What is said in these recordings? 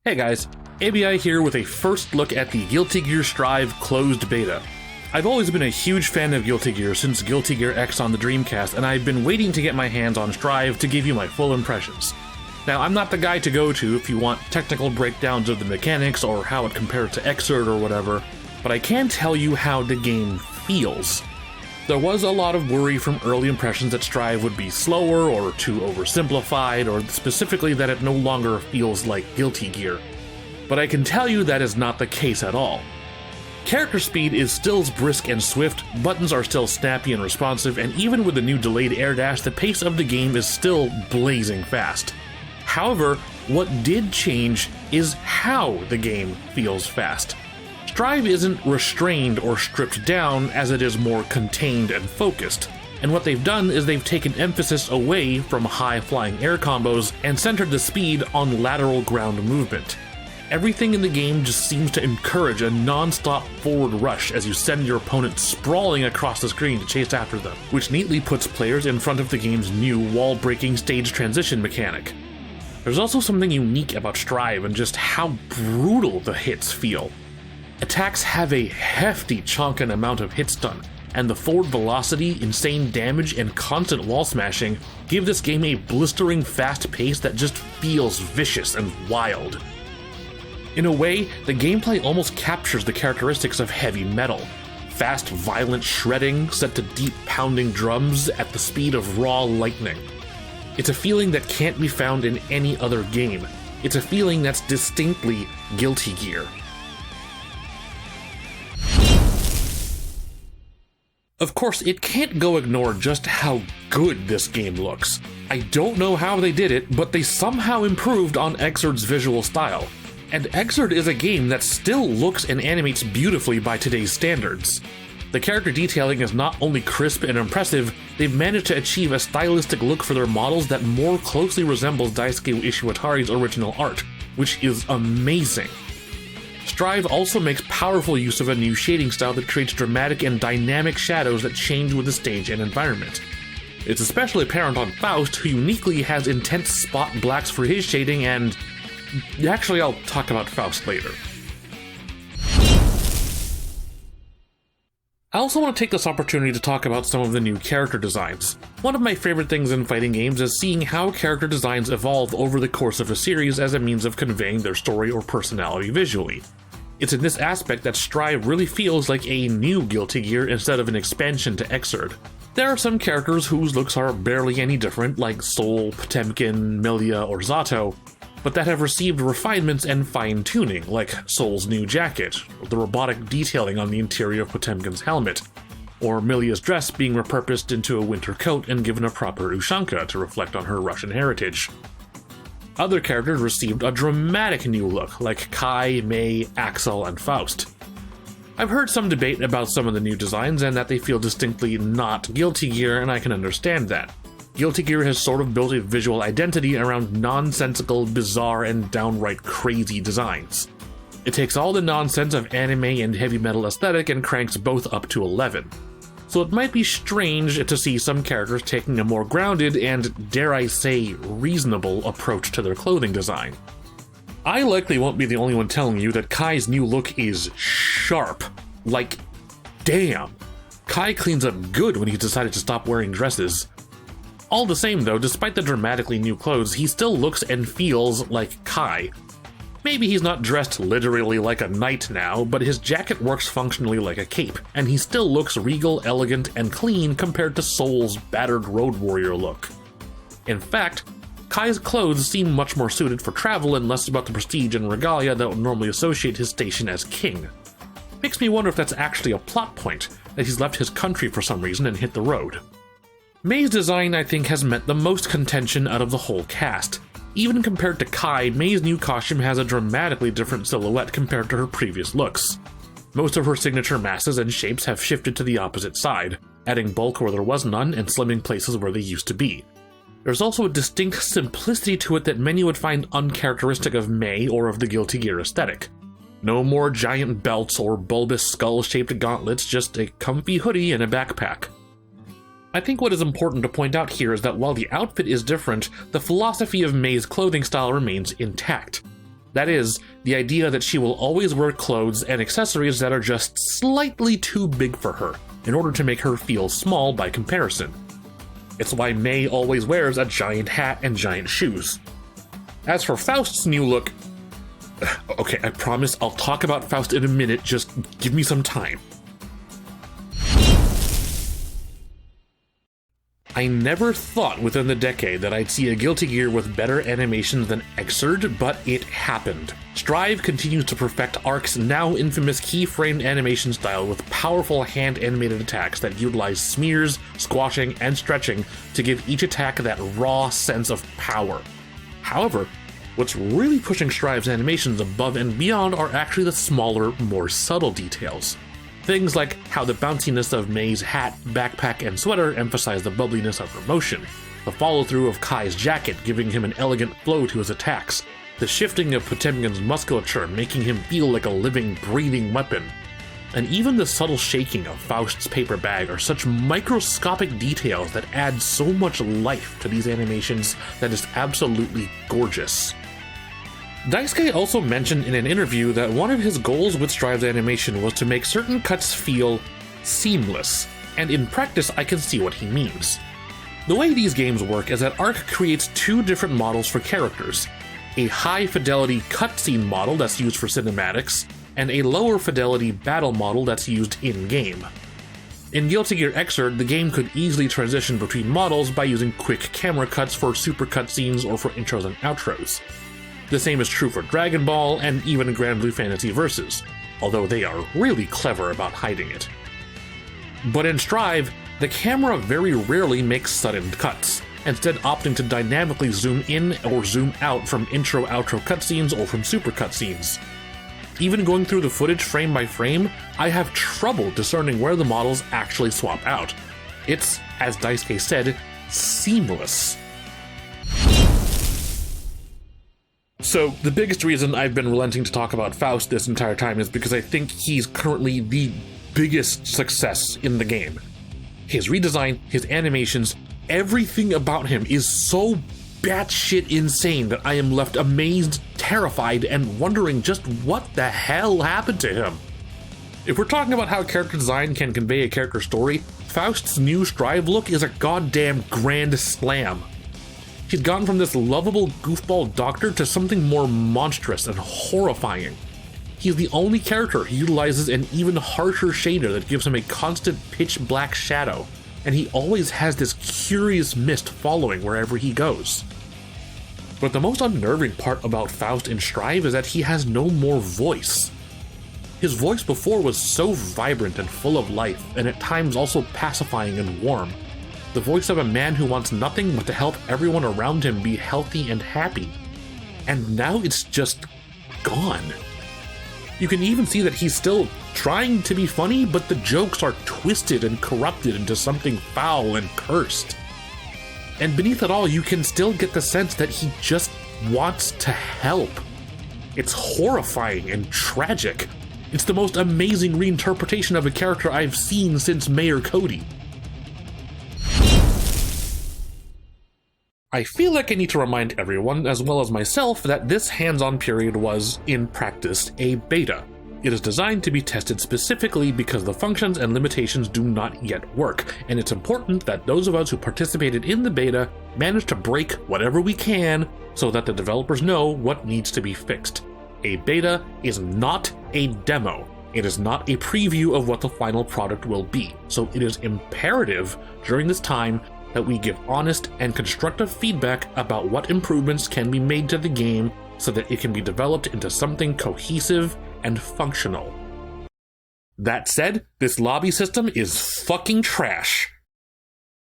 Hey guys, ABI here with a first look at the Guilty Gear Strive closed beta. I've always been a huge fan of Guilty Gear since Guilty Gear X on the Dreamcast, and I've been waiting to get my hands on Strive to give you my full impressions. Now, I'm not the guy to go to if you want technical breakdowns of the mechanics or how it compares to Xrd or whatever, but I can tell you how the game feels. There was a lot of worry from early impressions that Strive would be slower or too oversimplified, or specifically that it no longer feels like Guilty Gear. But I can tell you that is not the case at all. Character speed is still brisk and swift, buttons are still snappy and responsive, and even with the new delayed air dash, the pace of the game is still blazing fast. However, what did change is how the game feels fast. Strive isn't restrained or stripped down as it is more contained and focused, and what they've done is they've taken emphasis away from high-flying air combos and centered the speed on lateral ground movement. Everything in the game just seems to encourage a non-stop forward rush as you send your opponent sprawling across the screen to chase after them, which neatly puts players in front of the game's new wall-breaking stage transition mechanic. There's also something unique about Strive and just how brutal the hits feel. Attacks have a hefty chonkin amount of hit stun, and the forward velocity, insane damage, and constant wall smashing give this game a blistering fast pace that just feels vicious and wild. In a way, the gameplay almost captures the characteristics of heavy metal. Fast, violent shredding set to deep pounding drums at the speed of raw lightning. It's a feeling that can't be found in any other game. It's a feeling that's distinctly Guilty Gear. Of course, it can't go ignore just how good this game looks. I don't know how they did it, but they somehow improved on Xrd's visual style. And Xrd is a game that still looks and animates beautifully by today's standards. The character detailing is not only crisp and impressive, they've managed to achieve a stylistic look for their models that more closely resembles Daisuke Ishiwatari's original art, which is amazing. Strive also makes powerful use of a new shading style that creates dramatic and dynamic shadows that change with the stage and environment. It's especially apparent on Faust, who uniquely has intense spot blacks for his shading, and actually I'll talk about Faust later. I also want to take this opportunity to talk about some of the new character designs. One of my favorite things in fighting games is seeing how character designs evolve over the course of a series as a means of conveying their story or personality visually. It's in this aspect that Strive really feels like a new Guilty Gear instead of an expansion to Xrd. There are some characters whose looks are barely any different, like Sol, Potemkin, Milia, or Zato, but that have received refinements and fine-tuning, like Sol's new jacket, or the robotic detailing on the interior of Potemkin's helmet, or Milia's dress being repurposed into a winter coat and given a proper ushanka to reflect on her Russian heritage. Other characters received a dramatic new look, like Kai, May, Axel, and Faust. I've heard some debate about some of the new designs and that they feel distinctly not Guilty Gear, and I can understand that. Guilty Gear has sort of built a visual identity around nonsensical, bizarre, and downright crazy designs. It takes all the nonsense of anime and heavy metal aesthetic and cranks both up to 11. So it might be strange to see some characters taking a more grounded and, dare I say, reasonable approach to their clothing design. I likely won't be the only one telling you that Kai's new look is sharp. Like, damn. Kai cleans up good when he's decided to stop wearing dresses. All the same though, despite the dramatically new clothes, he still looks and feels like Kai. Maybe he's not dressed literally like a knight now, but his jacket works functionally like a cape, and he still looks regal, elegant, and clean compared to Sol's battered road warrior look. In fact, Kai's clothes seem much more suited for travel and less about the prestige and regalia that would normally associate his station as king. Makes me wonder if that's actually a plot point, that he's left his country for some reason and hit the road. May's design, I think, has met the most contention out of the whole cast. Even compared to Kai, May's new costume has a dramatically different silhouette compared to her previous looks. Most of her signature masses and shapes have shifted to the opposite side, adding bulk where there was none and slimming places where they used to be. There's also a distinct simplicity to it that many would find uncharacteristic of May or of the Guilty Gear aesthetic. No more giant belts or bulbous skull-shaped gauntlets, just a comfy hoodie and a backpack. I think what is important to point out here is that while the outfit is different, the philosophy of May's clothing style remains intact. That is, the idea that she will always wear clothes and accessories that are just slightly too big for her, in order to make her feel small by comparison. It's why May always wears a giant hat and giant shoes. As for Faust's new look, okay, I promise I'll talk about Faust in a minute, just give me some time. I never thought within the decade that I'd see a Guilty Gear with better animations than Xrd, but it happened. Strive continues to perfect Ark's now infamous keyframed animation style with powerful hand-animated attacks that utilize smears, squashing, and stretching to give each attack that raw sense of power. However, what's really pushing Strive's animations above and beyond are actually the smaller, more subtle details. Things like how the bounciness of May's hat, backpack, and sweater emphasize the bubbliness of her motion, the follow-through of Kai's jacket giving him an elegant flow to his attacks, the shifting of Potemkin's musculature making him feel like a living, breathing weapon, and even the subtle shaking of Faust's paper bag are such microscopic details that add so much life to these animations that is absolutely gorgeous. Daisuke also mentioned in an interview that one of his goals with Strive's animation was to make certain cuts feel seamless, and in practice I can see what he means. The way these games work is that Ark creates two different models for characters, a high-fidelity cutscene model that's used for cinematics, and a lower-fidelity battle model that's used in-game. In Guilty Gear Xrd, the game could easily transition between models by using quick camera cuts for super cutscenes or for intros and outros. The same is true for Dragon Ball and even Grand Blue Fantasy Versus, although they are really clever about hiding it. But in Strive, the camera very rarely makes sudden cuts, instead opting to dynamically zoom in or zoom out from intro-outro cutscenes or from super cutscenes. Even going through the footage frame by frame, I have trouble discerning where the models actually swap out. It's, as Daisuke said, seamless. So, the biggest reason I've been relenting to talk about Faust this entire time is because I think he's currently the biggest success in the game. His redesign, his animations, everything about him is so batshit insane that I am left amazed, terrified, and wondering just what the hell happened to him. If we're talking about how character design can convey a character story, Faust's new Strive look is a goddamn grand slam. He's gone from this lovable goofball doctor to something more monstrous and horrifying. He's the only character who utilizes an even harsher shader that gives him a constant pitch black shadow, and he always has this curious mist following wherever he goes. But the most unnerving part about Faust in Strive is that he has no more voice. His voice before was so vibrant and full of life, and at times also pacifying and warm. The voice of a man who wants nothing but to help everyone around him be healthy and happy. And now it's just gone. You can even see that he's still trying to be funny, but the jokes are twisted and corrupted into something foul and cursed. And beneath it all, you can still get the sense that he just wants to help. It's horrifying and tragic. It's the most amazing reinterpretation of a character I've seen since Mayor Cody. I feel like I need to remind everyone, as well as myself, that this hands-on period was, in practice, a beta. It is designed to be tested specifically because the functions and limitations do not yet work, and it's important that those of us who participated in the beta manage to break whatever we can so that the developers know what needs to be fixed. A beta is not a demo. It is not a preview of what the final product will be, so it is imperative during this time that we give honest and constructive feedback about what improvements can be made to the game so that it can be developed into something cohesive and functional. That said, this lobby system is fucking trash.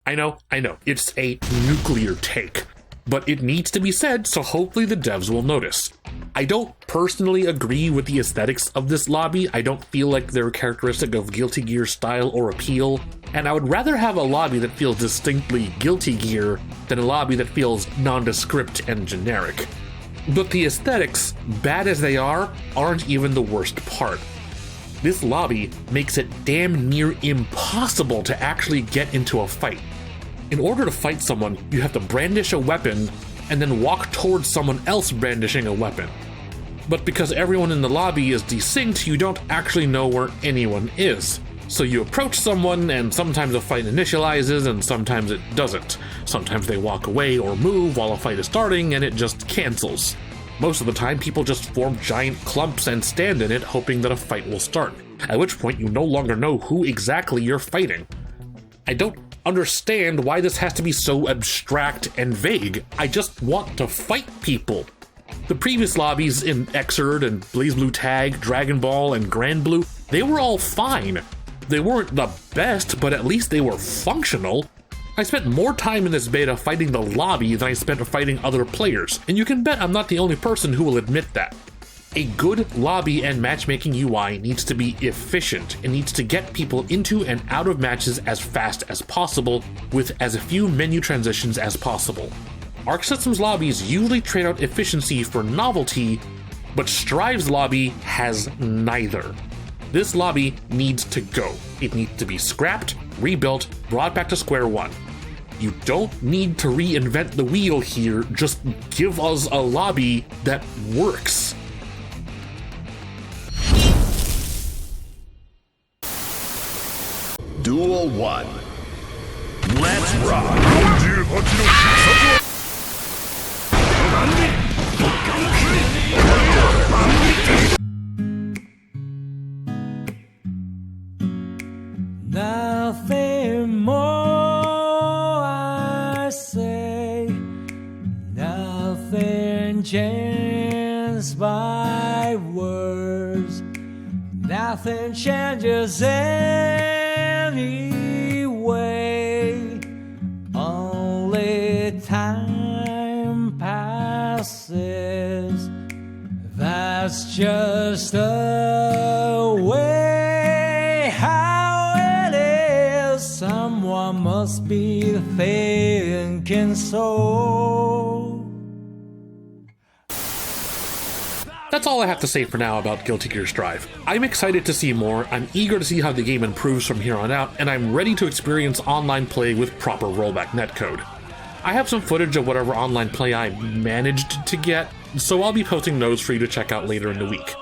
I know, it's a nuclear take, but it needs to be said, so hopefully the devs will notice. I don't personally agree with the aesthetics of this lobby. I don't feel like they're characteristic of Guilty Gear style or appeal, and I would rather have a lobby that feels distinctly Guilty Gear than a lobby that feels nondescript and generic. But the aesthetics, bad as they are, aren't even the worst part. This lobby makes it damn near impossible to actually get into a fight. In order to fight someone, you have to brandish a weapon and then walk towards someone else brandishing a weapon. But because everyone in the lobby is desynced, you don't actually know where anyone is. So you approach someone, and sometimes a fight initializes, and sometimes it doesn't. Sometimes they walk away or move while a fight is starting, and it just cancels. Most of the time, people just form giant clumps and stand in it, hoping that a fight will start, at which point you no longer know who exactly you're fighting. I don't understand why this has to be so abstract and vague. I just want to fight people. The previous lobbies in Xrd and BlazBlue Tag, Dragon Ball, and Grand Blue, they were all fine. They weren't the best, but at least they were functional. I spent more time in this beta fighting the lobby than I spent fighting other players, and you can bet I'm not the only person who will admit that. A good lobby and matchmaking UI needs to be efficient. It needs to get people into and out of matches as fast as possible, with as few menu transitions as possible. Arc System's lobbies usually trade out efficiency for novelty, but Strive's lobby has neither. This lobby needs to go. It needs to be scrapped, rebuilt, brought back to square one. You don't need to reinvent the wheel here, just give us a lobby that works. Duel 1. Let's rock! Nothing more I say, nothing changed by words, nothing changes anyway, only time passes, that's just the way. Someone must be thinking so. That's all I have to say for now about Guilty Gear Strive. I'm excited to see more, I'm eager to see how the game improves from here on out, and I'm ready to experience online play with proper rollback netcode. I have some footage of whatever online play I managed to get, so I'll be posting those for you to check out later in the week.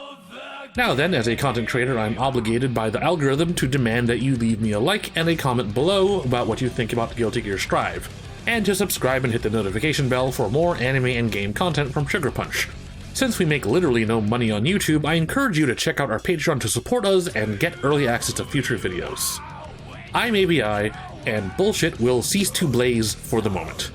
Now then, as a content creator, I'm obligated by the algorithm to demand that you leave me a like and a comment below about what you think about Guilty Gear Strive, and to subscribe and hit the notification bell for more anime and game content from SugarPunch. Since we make literally no money on YouTube, I encourage you to check out our Patreon to support us and get early access to future videos. I'm ABI, and bullshit will cease to blaze for the moment.